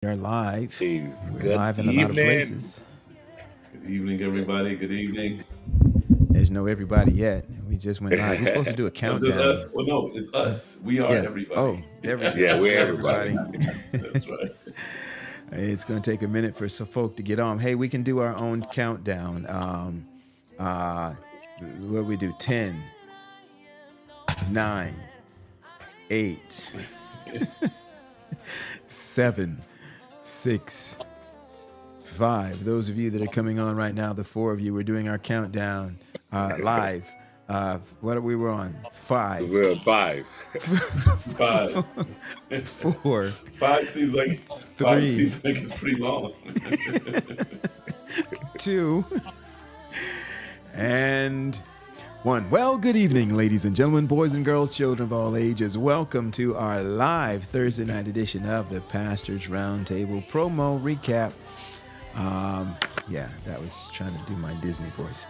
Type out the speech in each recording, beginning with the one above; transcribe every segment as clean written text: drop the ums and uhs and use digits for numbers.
We're live. Hey, We're good live in a lot of evening. places. Good evening, everybody. Good evening. There's no everybody yet. We just went live. We're supposed to do a Oh, just countdown. us? Well, no, it's us. We are Yeah. everybody. Oh, there we go. Yeah, we're Hey, everybody. everybody. That's right. It's going to take a minute for some folk to get on. Hey, we can do our own countdown. Uh, what we do? 10, 9, 8, 7, 6, 5. Those of you that are coming on right now, the 4 of you, we're doing our countdown live. What are we were on? 5, We're on five. Five. 4, Five 3, seems like it's pretty long. 2, and 1. Well, good evening, ladies and gentlemen, boys and girls, children of all ages. Welcome to our live Thursday night edition of the Pastor's Roundtable promo recap. Yeah, that was trying to do my Disney voice.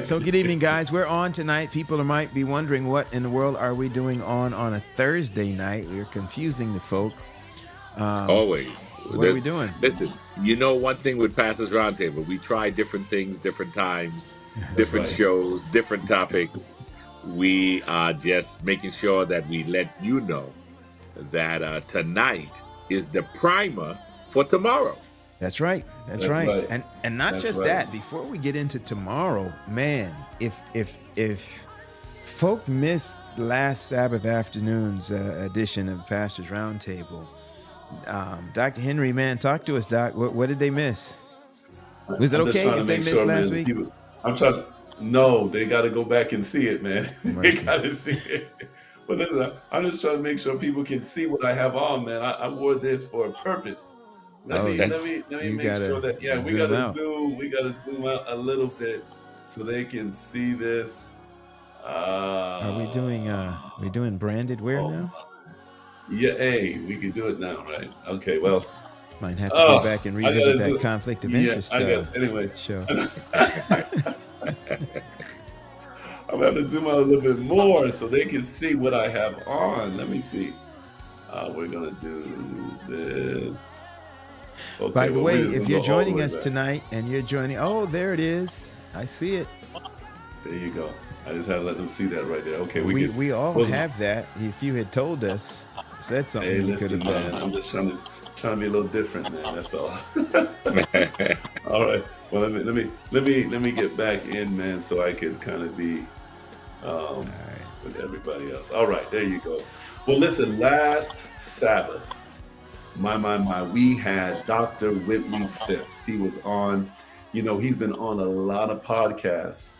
So good evening, guys. We're on tonight. People might be wondering what in the world are we doing on a Thursday night. We're confusing the folk. Always. What are we doing? Listen, you know one thing with Pastors Roundtable, we try different things, different times, different right. shows, different topics. We are just making sure that we let you know that tonight is the primer for tomorrow. That's right. That's That's right. right. And not That's just right. that. Before we get into tomorrow, man, if folk missed last Sabbath afternoon's edition of Pastor's Roundtable, Dr. Henry, man, talk to us, Doc. What did they miss? Was it I'm just okay trying to if they make missed sure, last man. week? I'm trying. No, they got to go back and see it, man. They Mercy. got to see it. But listen, I'm just trying to make sure people can see what I have on, man. I wore this for a purpose. Let Oh, me you make sure gotta that we zoom gotta out. zoom. We gotta zoom out a little bit so they can see this. Are we doing branded wear Oh, now? yeah. Hey, we can do it now, right? Okay. Well, Might have to go oh, back and I revisit gotta that zoom. conflict of Yeah, interest I got. Anyway, show. I'm gonna have to zoom out a little bit more so they can see what I have on. Let me see. We're gonna do this. By Okay. the Well, way, we're just if gonna you're go all the joining way us back. tonight and you're joining, oh, there it is. I see it. There you go. I just had to let them see that right there. Okay, we could. We all Well, have that. If you had told us, said hey, something, we could listen, man. have. I'm just trying to be a little different, man. That's all. All right. Well, let me get back in, man, so I can kind of be All um, right. with everybody else. All right, there you go. Well, listen. Last Sabbath, my, we had Dr. Wintley Phipps. He was on. He's been on a lot of podcasts,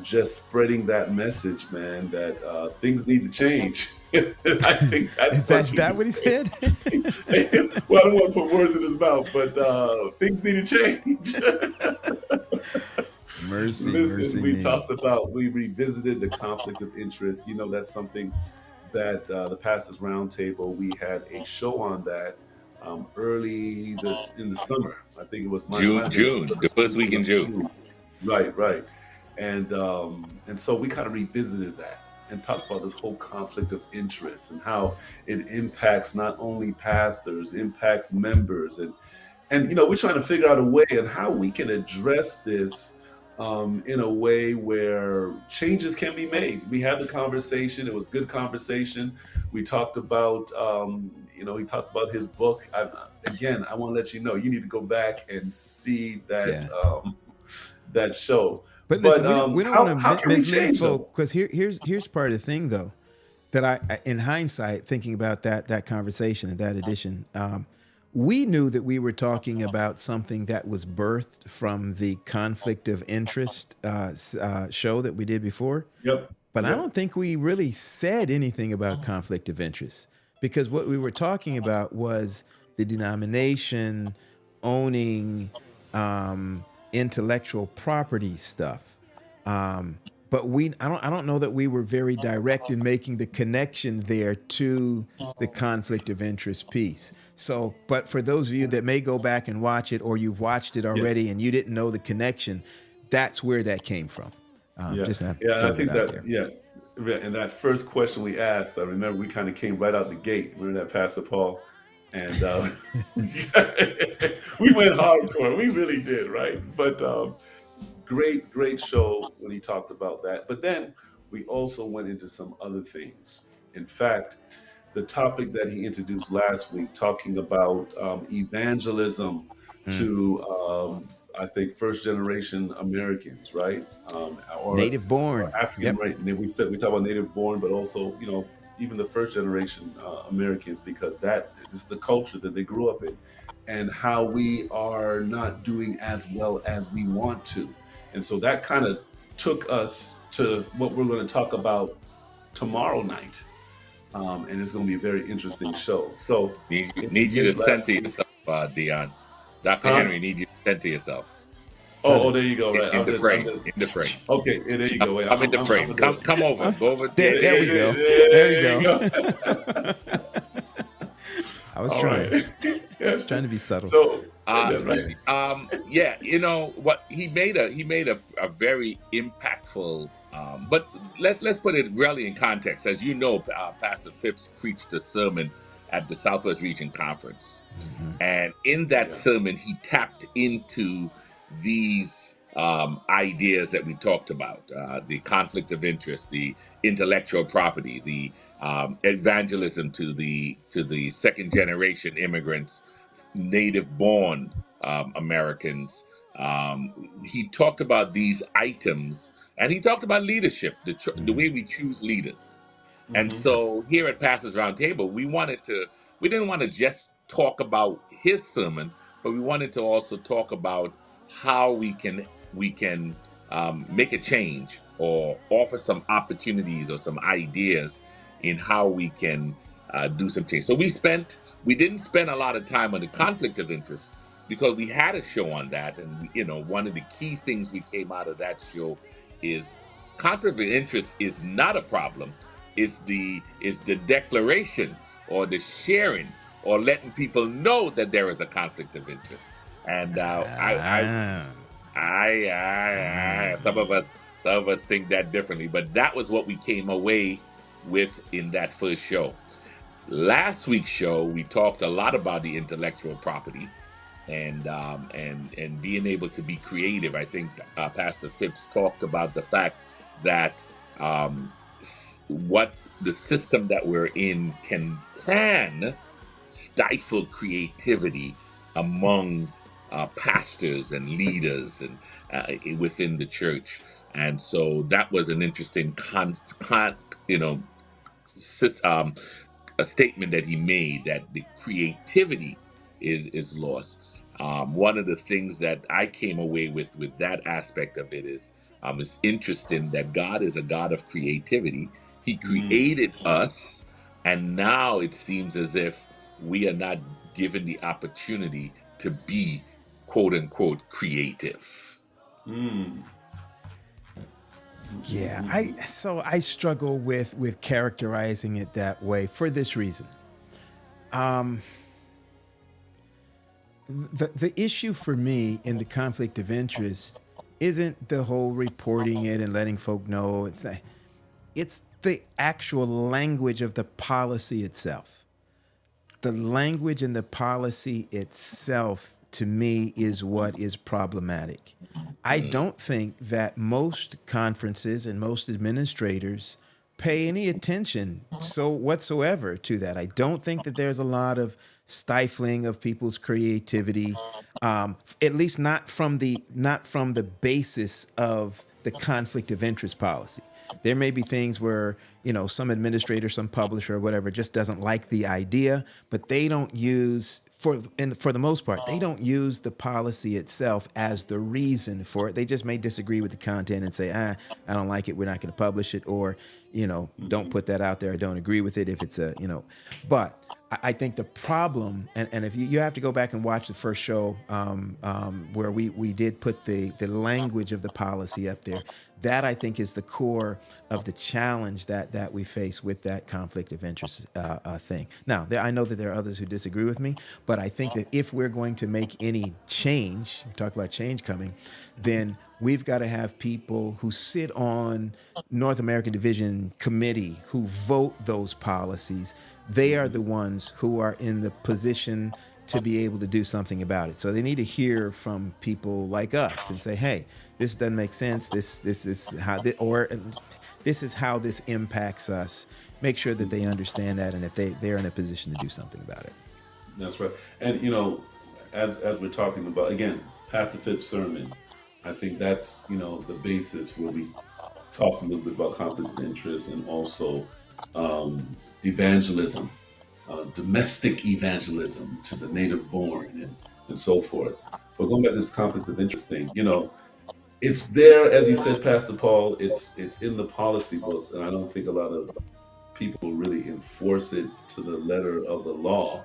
just spreading that message, man, that things need to change. I think Is that's that, what you that were what he said? saying. Well, I don't want to put words in his mouth, but things need to change. Mercy, mercy Listen, me. we revisited the conflict of interest. That's something that the Pastors Roundtable, we had a show on that in the summer. I think it was might have been the June, the first first week weekend in of June. June. Right, right. And so we kind of revisited that and talked about this whole conflict of interest and how it impacts not only pastors, impacts members, and we're trying to figure out a way and how we can address this in a way where changes can be made. We had the conversation; it was good conversation. We talked about, he talked about his book. Again, I want to let you know you need to go back and see Yeah. that show. But But listen, we don't want how to can we mislead change though? folk because here's part of the thing though that in hindsight thinking about that conversation and that edition, we knew that we were talking about something that was birthed from the conflict of interest show that we did before. Yep, But I yep, don't think we really said anything about conflict of interest because what we were talking about was the denomination owning intellectual property stuff. But I don't know that we were very direct in making the connection there to the conflict of interest piece. So, but for those of you that may go back and watch it, or you've watched it yeah. already and you didn't know the connection, that's where that came from. Yeah, Just to yeah, and I throw that think out that there. and that first question we asked, I remember we kind of came right out the gate. Remember that, Pastor Paul? And we went hardcore. We really did, right? But great show when he talked about that. But then we also went into some other things. In fact, the topic that he introduced last week, talking about evangelism Mm. to, I think, first generation Americans, right? Native Or born. African, Yep. right? And then we talk about native born, but also, even the first generation Americans, because that is the culture that they grew up in, and how we are not doing as well as we want to. And so that kind of took us to what we're going to talk about tomorrow night. And it's going to be a very interesting show. So if you Need you to missed last center week, yourself, Dion. Dr. huh? Henry, need you to center yourself Trying Oh, to there you go. Right. in the I'm frame. just In the frame. okay. Yeah, there you go. Wait, Come in the frame. I'm gonna do it. Come over. Go over. there, Yeah, there yeah. we go. There we There you go. go. I was All trying. right. Yeah. Trying to be subtle. So Uh, that's right. yeah, you know what he made a very impactful. But let's put it really in context. As you know, Pastor Phipps preached a sermon at the Southwest Region Conference, Mhm. and in that Yeah. sermon, he tapped into these ideas that we talked about: the conflict of interest, the intellectual property, the evangelism to the second generation immigrants, native born Americans. He talked about these items, and he talked about leadership, the Mhm. way we choose leaders. And Hmm. so here at Pastors Roundtable, we didn't want to just talk about his sermon, but we wanted to also talk about how we can make a change or offer some opportunities or some ideas in how we can do some change. So we didn't spend a lot of time on the conflict of interest because we had a show on that, and one of the key things we came out of that show is conflict of interest is not a problem. It's the declaration or the sharing or letting people know that there is a conflict of interest. And Ah. some of us think that differently, but that was what we came away with in that first show. Last week's show, we talked a lot about the intellectual property and being able to be creative. I think Pastor Phipps talked about the fact that what the system that we're in can stifle creativity among pastors and leaders and within the church. And so that was an interesting you know um, a statement that he made, that the creativity is lost. One of the things that I came away with that aspect of it is it's interesting that God is a God of creativity. He created us, and now it seems as if we are not given the opportunity to be quote unquote creative. Mm. Yeah, I struggle with characterizing it that way for this reason. Um, the issue for me in the conflict of interest isn't the whole reporting it and letting folk know. It's the actual language of the policy itself. The language and the policy itself, to me, is what is problematic. I Mm. don't think that most conferences and most administrators pay any attention so whatsoever to that. I don't think that there's a lot of stifling of people's creativity, at least not from the basis of the conflict of interest policy. There may be things where, some administrator, some publisher or whatever just doesn't like the idea, but they don't use for the most part, they don't use the policy itself as the reason for it. They just may disagree with the content and say, I don't like it, we're not going to publish it, or, don't put that out there. I don't agree with it if it's but I think the problem, and if you have to go back and watch the first show where we did put the language of the policy up there, that I think is the core of the challenge that we face with that conflict of interest thing. Now, I know that there are others who disagree with me, but I think that if we're going to make any change, talk about change coming, then we've got to have people who sit on North American Division Committee who vote those policies they are the ones who are in the position to be able to do something about it. So they need to hear from people like us and say, "Hey, this doesn't make sense. This is how this is how this impacts us." Make sure that they understand that, and if they're in a position to do something about it. That's right. And as we're talking about again, Pastor Phipps' sermon, I think that's the basis where we talked a little bit about conflict of interest and also evangelism, domestic evangelism to the native born and so forth. But going back to this conflict of interest thing, it's there, as you said, Pastor Paul. It's in the policy books, and I don't think a lot of people really enforce it to the letter of the law.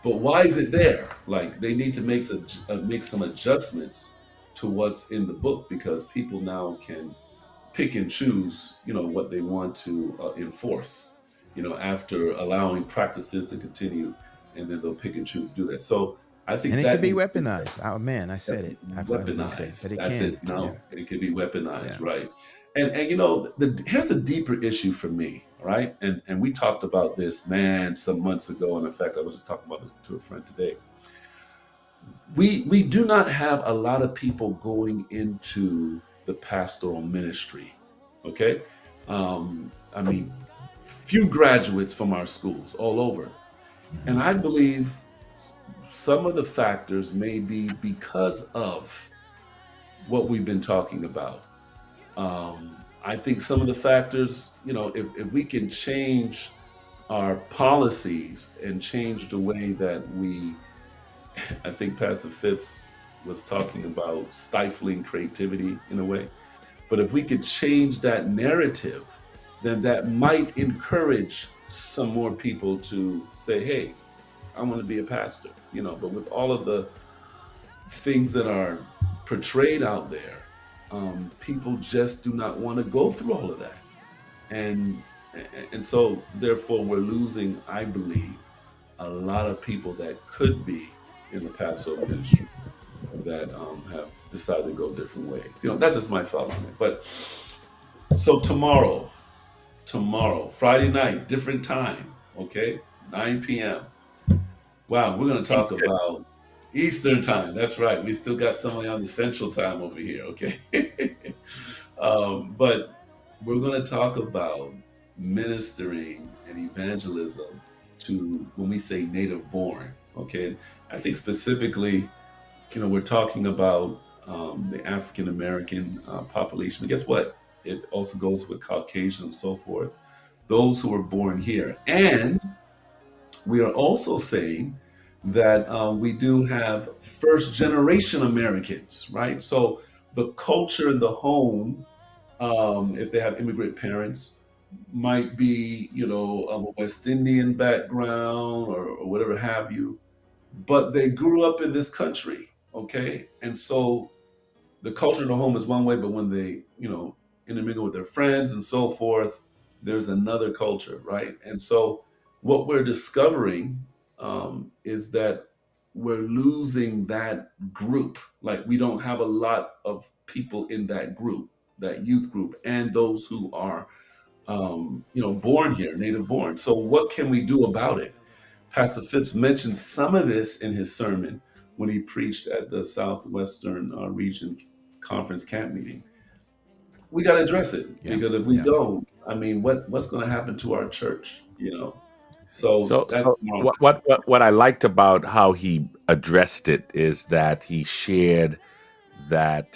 But why is it there? Like they need to make some adjustments to what's in the book because people now can pick and choose, what they want to enforce, after allowing practices to continue, and then they'll pick and choose to do that. So I think And it that could be needs to be weapionized. Oh man, I said it. I forgot what I said, weaponized. but it That's can. it. No, Yeah. it can be weaponized, Yeah. right? And here's a deeper issue for me, right? And we talked about this, man, some months ago. And in fact, I was just talking about it to a friend today. We do not have a lot of people going into the pastoral ministry. Okay. I mean, few graduates from our schools all over. And I believe some of the factors may be because of what we've been talking about. I think some of the factors, if we can change our policies and change the way that I think Pastor Phipps was talking about stifling creativity in a way. But if we could change that narrative, then that might encourage some more people to say, hey, I want to be a pastor, but with all of the things that are portrayed out there, people just do not want to go through all of that. And so therefore we're losing, I believe, a lot of people that could be in the pastoral ministry that have decided to go different ways. That's just my thought on it. But so tomorrow, Friday night, different time, okay, 9 p.m. Wow, we're going to talk about Eastern time. That's right. We still got somebody on the Central time over here, okay? But we're going to talk about ministering and evangelism to when we say native born, okay? I think specifically, we're talking about the African American population. But guess what? It also goes with Caucasian and so forth. Those who were born here. And we are also saying that we do have first generation Americans, right? So the culture in the home, if they have immigrant parents, might be, of a West Indian background or whatever have you, but they grew up in this country, okay? And so the culture in the home is one way, but when they, intermingle with their friends and so forth, there's another culture, right? And so what we're discovering is that we're losing that group. Like we don't have a lot of people in that group, that youth group, and those who are, born here, native born. So what can we do about it? Pastor Phipps mentioned some of this in his sermon when he preached at the Southwestern Region Conference camp meeting. We got to address it because if we don't, I mean, what's going to happen to our church? So that's what I liked about how he addressed it is that he shared that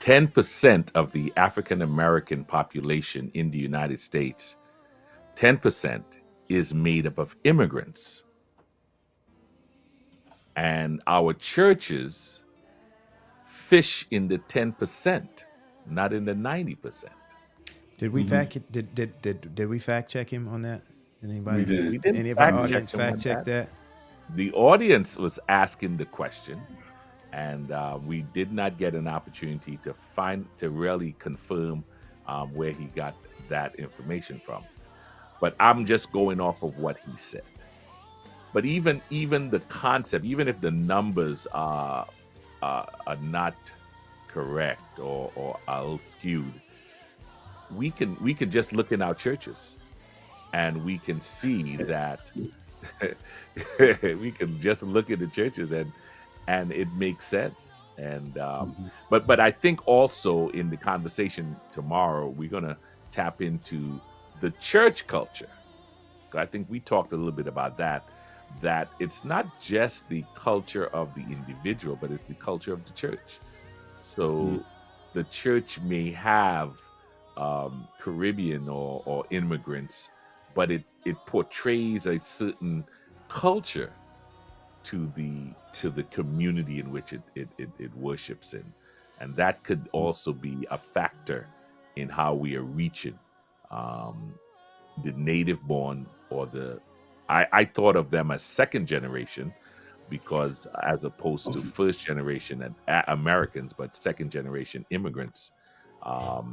10% of the African American population in the United States, 10% is made up of immigrants. And our churches fish in the 10%, not in the 90%. Did we did we fact check him on that? Did anybody? We did. We didn't Any of our fact audience check him on fact check that? The audience was asking the question, and we did not get an opportunity to really confirm where he got that information from. But I'm just going off of what he said. But even the concept, even if the numbers are not correct or are skewed, we can just look in our churches. and we can see that we can just look at the churches, and it makes sense. And Mhm. but I think also in the conversation tomorrow we're gonna tap into the church culture. I think we talked a little bit about that. That it's not just the culture of the individual, but it's the culture of the church. Mhm. So the church may have Caribbean or immigrants, but it portrays a certain culture to the community in which it worships in, and that could also be a factor in how we are reaching um, the native born or the I thought of them as second generation because as opposed to Okay. first generation Americans, but second generation immigrants. But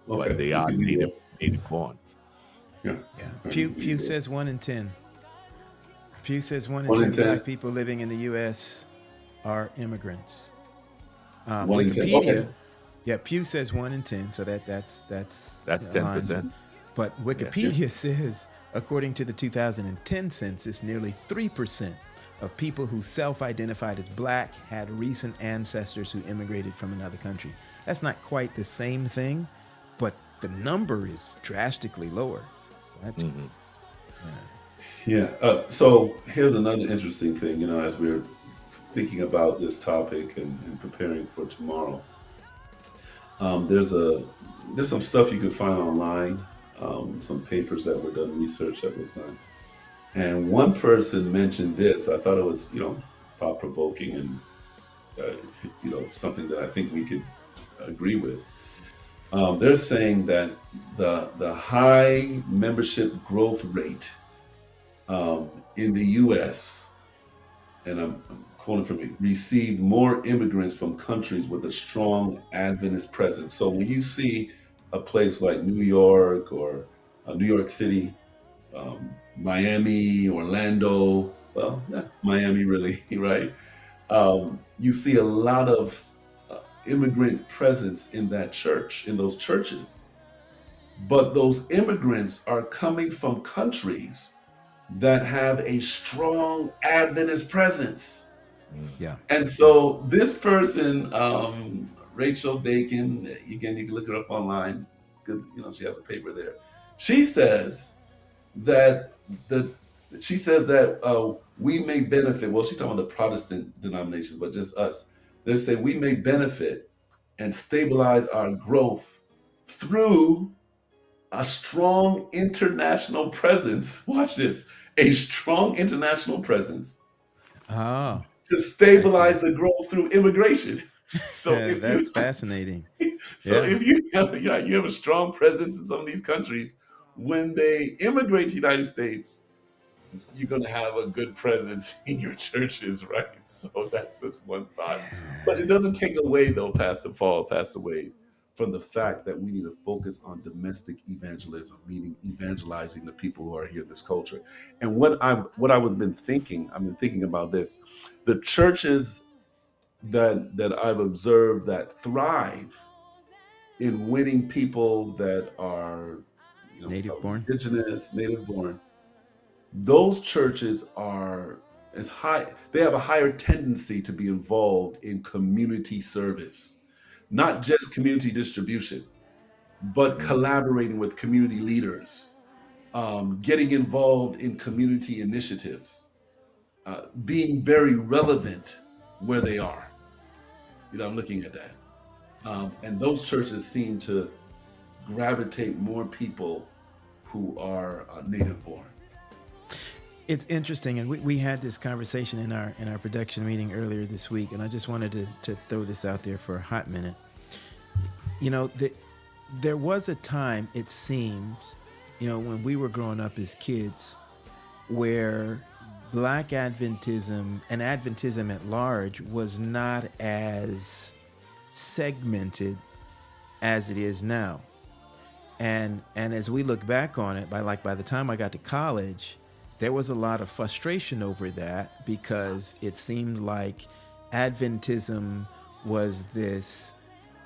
Okay. they We are can do that. native born. Yeah. Yeah. Okay. Pew says 1 in 10. Pew says 1 in 1 in 10 10. black people living in the U.S. are immigrants. 1 in 10. Okay. Wikipedia, yeah, Pew says 1 in 10, so that's That's aligns with. 10%. But Yeah. Yeah. Wikipedia says, according to the 2010 census, nearly 3% of people who self-identified as black had recent ancestors who immigrated from another country. That's not quite the same thing, but the number is drastically lower. So that's Mhm. Yeah. So here's another interesting thing, as we're thinking about this topic and preparing for tomorrow. Um, there's a there's some stuff you can find online, some papers that were done, research that was done, and one person mentioned this. I thought it was, thought provoking and something that I think we could agree with. They're saying that the high membership growth rate in the U.S., and I'm quoting from it, received more immigrants from countries with a strong Adventist presence. So when you see a place like New York or New York City, Miami, Orlando, well, yeah, Miami really, right? You see a lot of immigrant presence in that church, in those churches. But those immigrants are coming from countries that have a strong Adventist presence. Mm. yeah, And yeah. so this person, Rachel Bacon, again, you can look her up online. Good, she has a paper there. She says that the she says that we may benefit. Well, she's talking about the Protestant denominations, but just us. They say we may benefit and stabilize our growth through a strong international presence. Watch this, a strong international presence Oh, to I see. stabilize the growth through immigration. So if you That's fascinating. so Yeah. if you have, you have a strong presence in some of these countries, when they immigrate to the United States, you're going to have a good presence in your churches, right? So that's just one thought. But it doesn't take away, though, Pastor Wade, from the fact that we need to focus on domestic evangelism, meaning evangelizing the people who are here in this culture. And I've been thinking about this. The churches that I've observed that thrive in winning people that are, we Native call them born. indigenous, native born, those churches are as high, they have a higher tendency to be involved in community service, not just community distribution, but Mm. collaborating with community leaders, getting involved in community initiatives, being very relevant where they are. I'm looking at that. And those churches seem to gravitate more people who are native born. It's interesting, and we had this conversation in our production meeting earlier this week, and I just wanted to throw this out there for a hot minute. There was a time, it seems, when we were growing up as kids, where Black Adventism and Adventism at large was not as segmented as it is now. And as we look back on it, by the time I got to college, there was a lot of frustration over that because it seemed like Adventism was this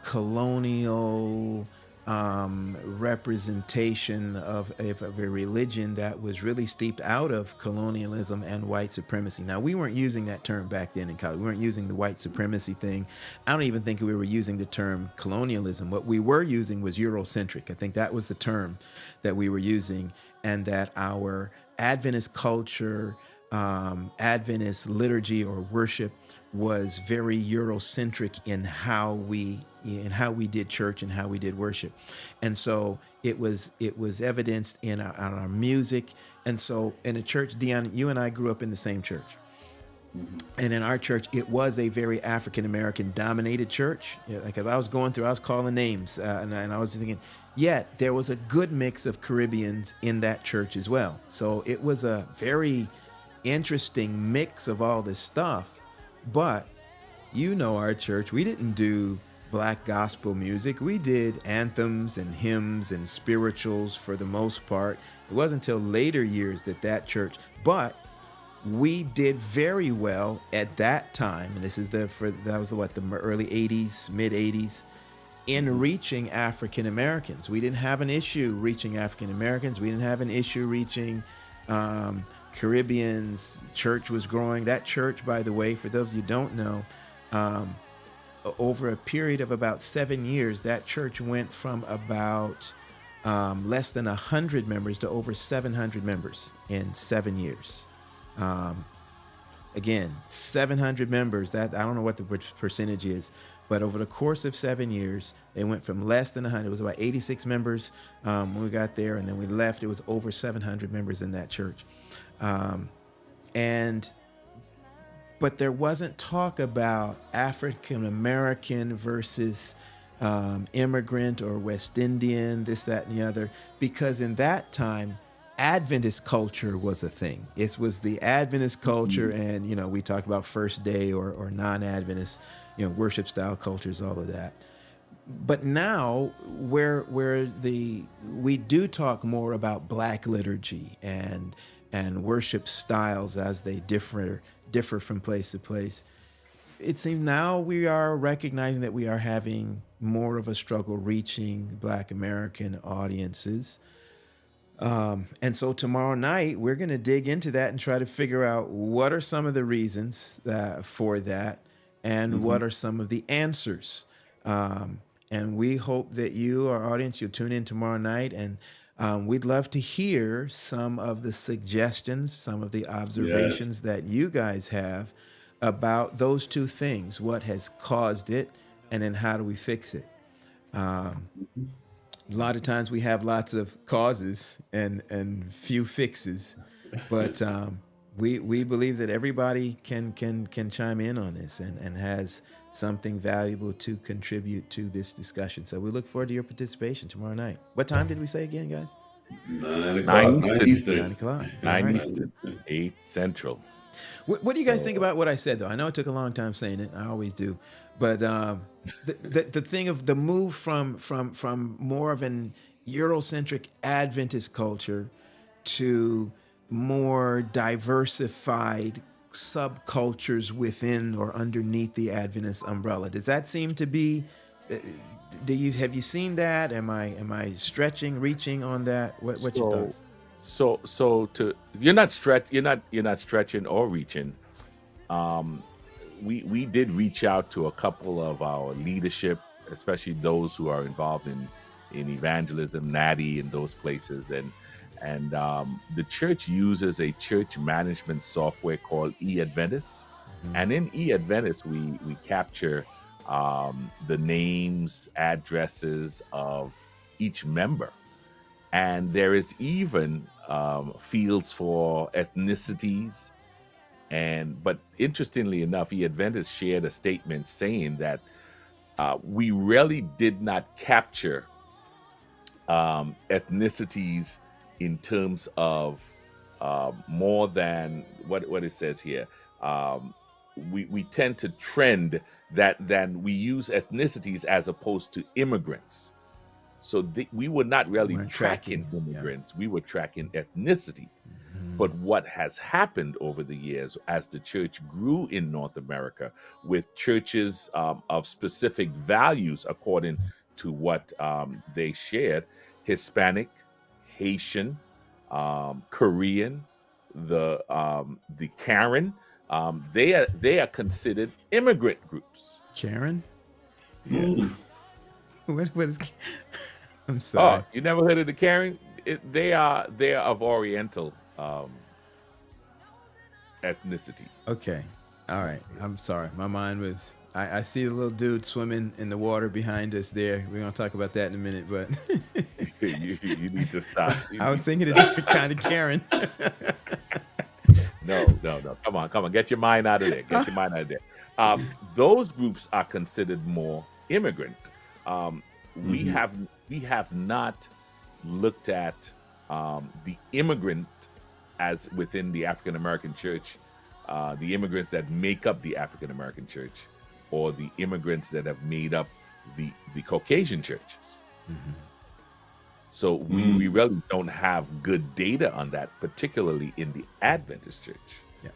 colonial, representation of a religion that was really steeped out of colonialism and white supremacy. Now, we weren't using that term back then in college. We weren't using the white supremacy thing. I don't even think we were using the term colonialism. What we were using was Eurocentric. I think that was the term that we were using, and that our Adventist culture, Adventist liturgy or worship was very Eurocentric in how we did church and how we did worship. And so it was evidenced in our music. And so in a church, Dion, you and I grew up in the same church. And in our church, it was a very African-American dominated church. Like as I was going through, I was calling names and I was thinking, yet there was a good mix of Caribbeans in that church as well. So it was a very interesting mix of all this stuff. But you know, our church, we didn't do Black gospel music. We did anthems and hymns and spirituals for the most part. It wasn't until later years that church, but we did very well at that time. And this is the early 80s, mid 80s, in reaching African Americans. We didn't have an issue reaching African Americans. We didn't have an issue reaching Caribbeans. Church was growing. That church, by the way, for those of you who don't know, over a period of about 7 years, that church went from about less than 100 members to over 700 members in 7 years. Again, 700 members, that I don't know what the percentage is, but over the course of 7 years, they went from less than 100. It was about 86 members when we got there, and then we left. It was over 700 members in that church. But there wasn't talk about African American versus immigrant or West Indian, this, that, and the other, because in that time, Adventist culture was a thing. It was the Adventist culture, and we talked about first day or non-Adventist, worship style cultures, all of that. But now, where we do talk more about Black liturgy and worship styles as they differ from place to place, it seems now we are recognizing that we are having more of a struggle reaching Black American audiences. And so tomorrow night, we're going to dig into that and try to figure out what are some of the reasons for that and what are some of the answers. And we hope that you, our audience, you'll tune in tomorrow night, and we'd love to hear some of the suggestions, some of the observations that you guys have about those two things. What has caused it, and then how do we fix it? A lot of times we have lots of causes and few fixes, but we believe that everybody can chime in on this and has something valuable to contribute to this discussion. So we look forward to your participation tomorrow night. What time did we say again, guys? 9 o'clock. 9 Eastern. 9 o'clock. 9 Eastern, 8 Central. What do you guys think about what I said, though? I know it took a long time saying it. I always do. But the thing of the move from more of an Eurocentric Adventist culture to more diversified subcultures within or underneath the Adventist umbrella. Does that seem to be? Have you seen that? Am I stretching, reaching on that? What's your thoughts? So you're not stretching or reaching. We did reach out to a couple of our leadership, especially those who are involved in evangelism, Natty, and those places, and the church uses a church management software called eAdventist, and in eAdventist we capture the names, addresses of each member, and there is even fields for ethnicities. But interestingly enough, eAdventist shared a statement saying that we really did not capture ethnicities in terms of more than what it says here. We tend to trend than we use ethnicities as opposed to immigrants. So we were not really tracking immigrants. We were tracking ethnicity. But what has happened over the years as the church grew in North America with churches of specific values according to what they shared, Hispanic, Haitian, Korean, the Karen, they are considered immigrant groups. Karen? Yeah. Mm. What is? I'm Oh, sorry. you never heard of the Karen? They are of Oriental ethnicity. Okay. All right. I'm sorry. My mind was. I see a little dude swimming in the water behind us there. We're gonna talk about that in a minute, but You need to stop. I was thinking a different kind of Karen. No. Come on. Get your mind out of there. Get your mind out of there. Those groups are considered more immigrant. We have not looked at the immigrant as within the African American church, the immigrants that make up the African American church, or the immigrants that have made up the Caucasian churches. So we really don't have good data on that, particularly in the Adventist church. Yeah.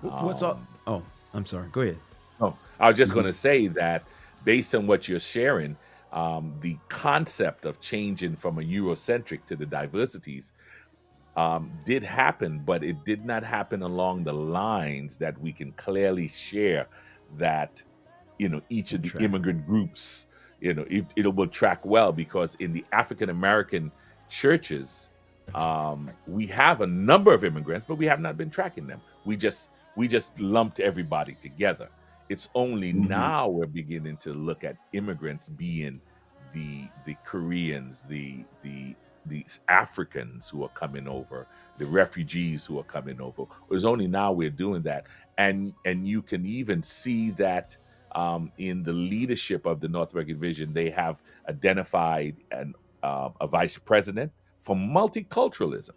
What's all? Oh, I'm sorry. Go ahead. Oh, I was just going to say that based on what you're sharing, the concept of changing from a Eurocentric to the diversities did happen, but it did not happen along the lines that we can clearly share that, each of the immigrant groups, it will track well, because in the African American churches, we have a number of immigrants, but we have not been tracking them. We just lumped everybody together. It's only now we're beginning to look at immigrants being the Koreans, the Africans who are coming over, the refugees who are coming over. It's only now we're doing that, and you can even see that in the leadership of the North American Division, they have identified a vice president for multiculturalism.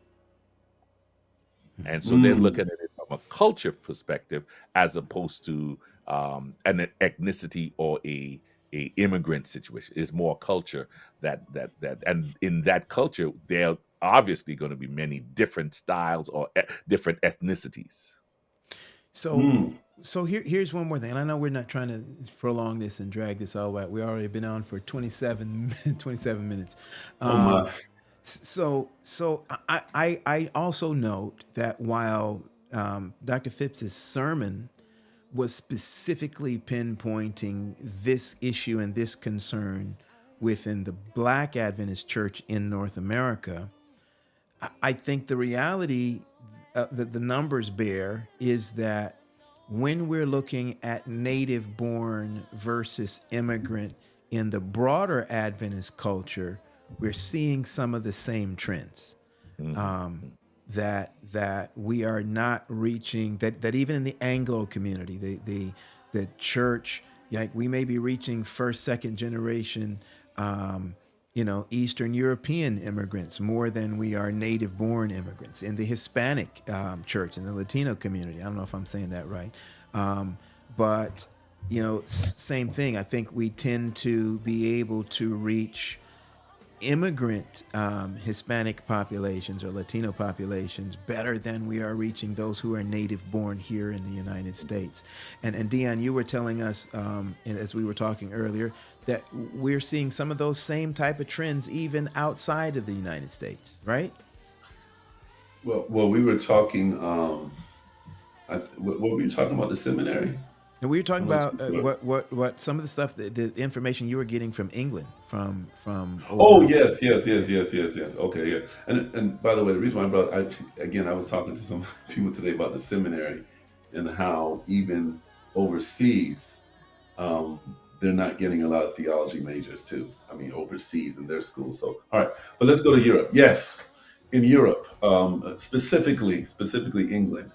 And so they're looking at it from a culture perspective as opposed to an ethnicity or a immigrant situation. It's more culture that and in that culture, there are obviously going to be many different styles or different ethnicities. So here's one more thing, and I know we're not trying to prolong this and drag this all out. We already been on for 27 minutes. Oh my. So I also note that while Dr. Phipps's sermon was specifically pinpointing this issue and this concern within the Black Adventist Church in North America, I think the reality that the numbers bear is that when we're looking at native-born versus immigrant in the broader Adventist culture, we're seeing some of the same trends. That we are not reaching, that even in the Anglo community, the church, like we may be reaching first, second generation, Eastern European immigrants more than we are native-born immigrants. In the Hispanic church, in the Latino community, I don't know if I'm saying that right, but same thing. I think we tend to be able to reach immigrant Hispanic populations or Latino populations better than we are reaching those who are native born here in the United States. And Dion, you were telling us, as we were talking earlier, that we're seeing some of those same type of trends even outside of the United States, right? Well, we were talking. What were you talking about? The seminary? And we were talking about what some of the stuff, the information you were getting from England, from. Oh yes. Okay, yeah. And by the way, the reason why I brought, I was talking to some people today about the seminary and how even overseas, they're not getting a lot of theology majors too. I mean, overseas in their schools. So all right, but let's go to Europe. Yes, in Europe, specifically England.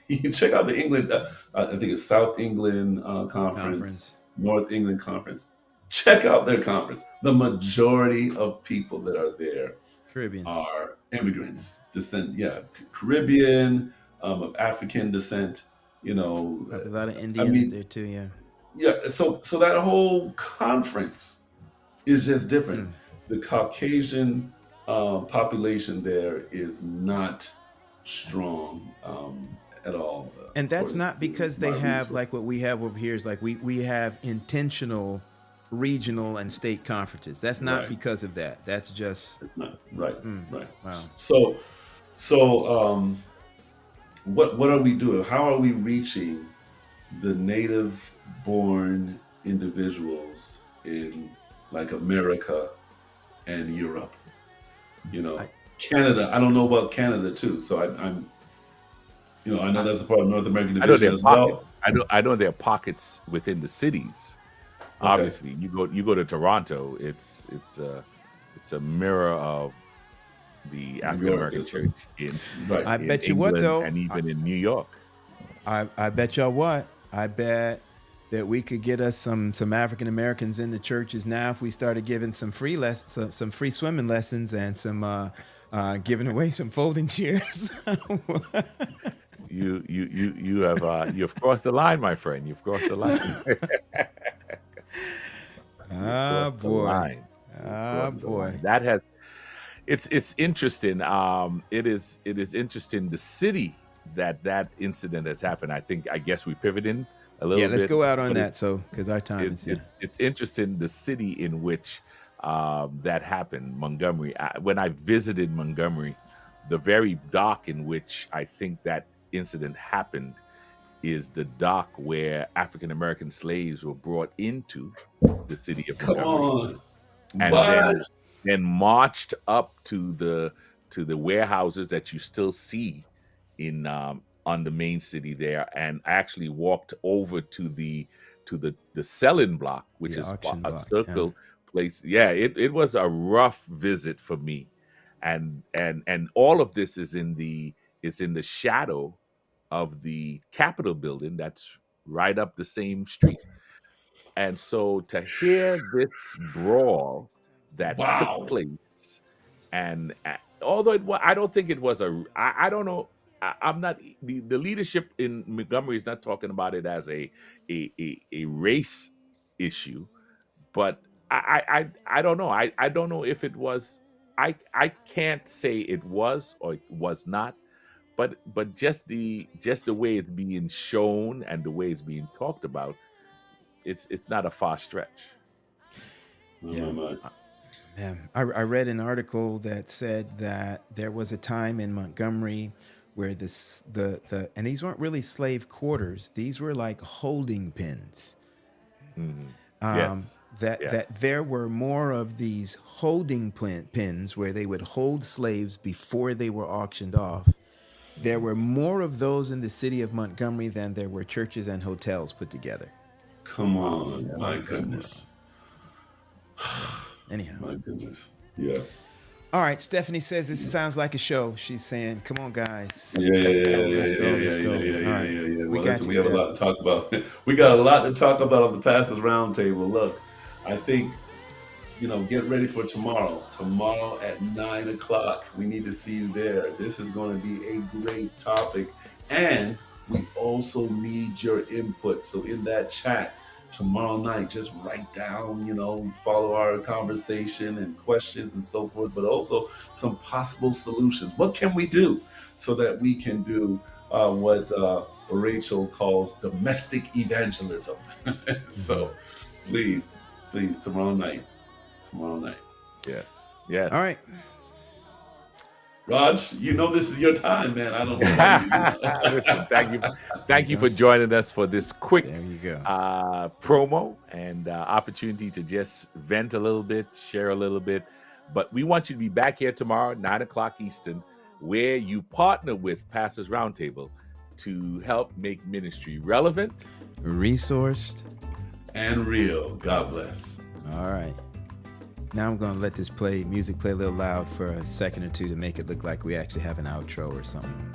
You check out the England, I think it's South England conference, North England conference. Check out their conference. The majority of people that are there Caribbean are immigrants, Caribbean, of African descent. A lot of Indians there too. Yeah. Yeah. So that whole conference is just different. The Caucasian population there is not strong. At all. And that's not because they have like what we have over here is like we have intentional regional and state conferences. That's not Right. because of that. That's just It's not. Right. Right. wow. So what are we doing? How are we reaching the native born individuals in like America and Europe? You know, I, Canada. I don't know about Canada too. So I'm I know I, that's a part of North American I know division there are as pockets. well. I know there are pockets within the cities. Okay. Obviously, you go to Toronto. It's a mirror of the New African York American is church in right. I in bet you what England though. and even in New York. I bet y'all what. I bet that we could get us some African Americans in the churches now if we started giving some free some free swimming lessons and some giving away some folding chairs. You've crossed the line, my friend. You've crossed the line. You've Ah crossed the boy. line. You've Ah crossed the boy. line. That has it's interesting. It is interesting the city that incident has happened. I guess we pivoting a Yeah, little let's bit, go out on but that. So, because our time is it's interesting the city in which that happened, Montgomery. When I visited Montgomery, the very dock in which I think that incident happened is the dock where African American slaves were brought into the city of Come Montgomery on. and What? then marched up to the warehouses that you still see in on the main city there, and actually walked over to the selling block, which the is auction a block. Yeah. circle place. Yeah, it was a rough visit for me, and all of this is in the shadow of the Capitol building that's right up the same street. And so to hear this brawl that took Wow. place, and although I don't think it was I don't know. I'm not the leadership in Montgomery is not talking about it as a race issue, but I don't know. I don't know if it was. I can't say it was or it was not, but just the way it's being shown and the way it's being talked about, it's not a far stretch. Yeah. My. Man, I read an article that said that there was a time in Montgomery where and these weren't really slave quarters; these were like holding pens. Mhm. Um, Yes. that Yeah. that there were more of these holding pens where they would hold slaves before they were auctioned off. There were more of those in the city of Montgomery than there were churches and hotels put together. Come Wow. on. Yes. My Yes. goodness. Anyhow. My goodness. Yeah. All right, Stephanie says this sounds like a show. She's saying, "Come on, guys, Yeah, yeah, let's yeah, go, yeah, let's yeah, go, yeah, let's yeah, go." yeah, yeah, All yeah, right, yeah, yeah. we Well, got listen, you, we have a Steph. lot to talk about. We got a lot to talk about on the Pastors Roundtable. Look, I think, get ready for tomorrow. Tomorrow at 9 o'clock. We need to see you there. This is going to be a great topic. And we also need your input. So in that chat tomorrow night, just write down, follow our conversation and questions and so forth, but also some possible solutions. What can we do so that we can do what Rachel calls domestic evangelism? So please, tomorrow night. Yes. Yes. All right, Raj, this is your time, man. I don't know why you. Listen, thank you go, for Steph. joining us for this quick There you go. promo and opportunity to just vent a little bit, share a little bit. But we want you to be back here tomorrow, 9 o'clock Eastern, where you partner with Pastors Roundtable to help make ministry relevant, Resourced. And real. God bless. All right. Now I'm going to let this music play a little loud for a second or two to make it look like we actually have an outro or something.